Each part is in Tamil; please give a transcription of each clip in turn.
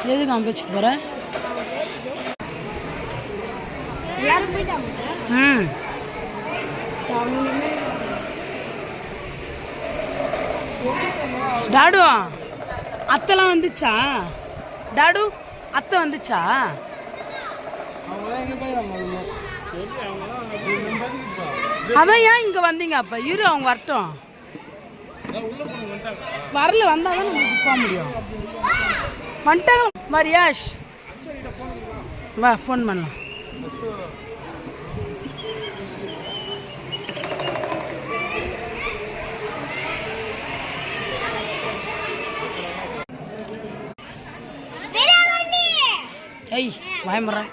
எதுக்கு அவன் பேச்சுக்கு போற? டாடு அத்தைலாம் வந்துச்சா? டாடு அத்தை வந்துச்சா? அதான் ஏன் இங்க வந்தீங்க? அப்ப இரு அவங்க வரட்டும். வரல, வந்தாதான் நமக்கு போக முடியும். வந்துட்டாங்க மரியாஷ், வா ஃபோன் பண்ணலாம். ஏய் வாயம்பறேன்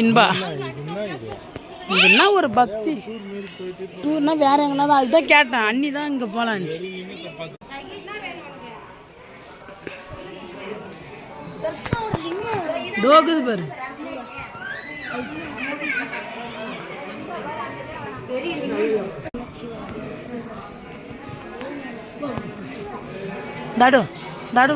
இன்பா, இது என்ன ஒரு பக்தி டூர்னா வேற எங்கன்னா தான். அதுதான் கேட்டேன், அண்ணி தான் இங்கே போகலான்னு. டோகுது பாரு. டாடு டாடு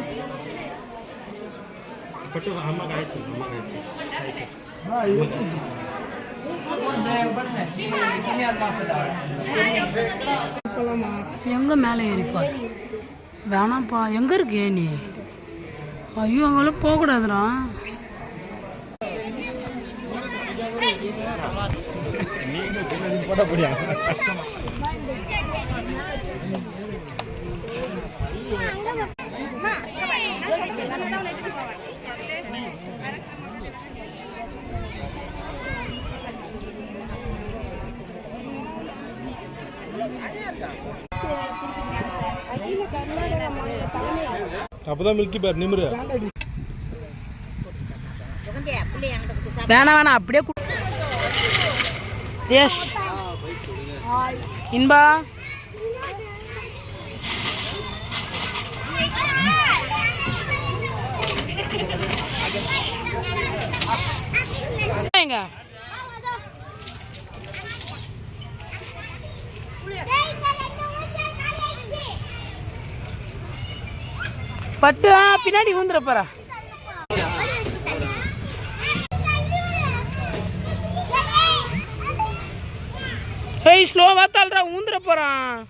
எங்க மேலே ஏறிப்பார்? வேணாம்ப்பா, எங்க இருக்கு நீ? ஐயோ அங்கெல்லாம் போகக்கூடாதுடா. அப்பதான் மில்கி பார் நிமிரு. வேணாம் வேணாம், அப்படியே எஸ் இன்பா. எங்க பட்டு பின்னாடி ஊந்துற போறா. ஏய் ஸ்லோவா தள்ளுறா, ஊந்துற போறான்.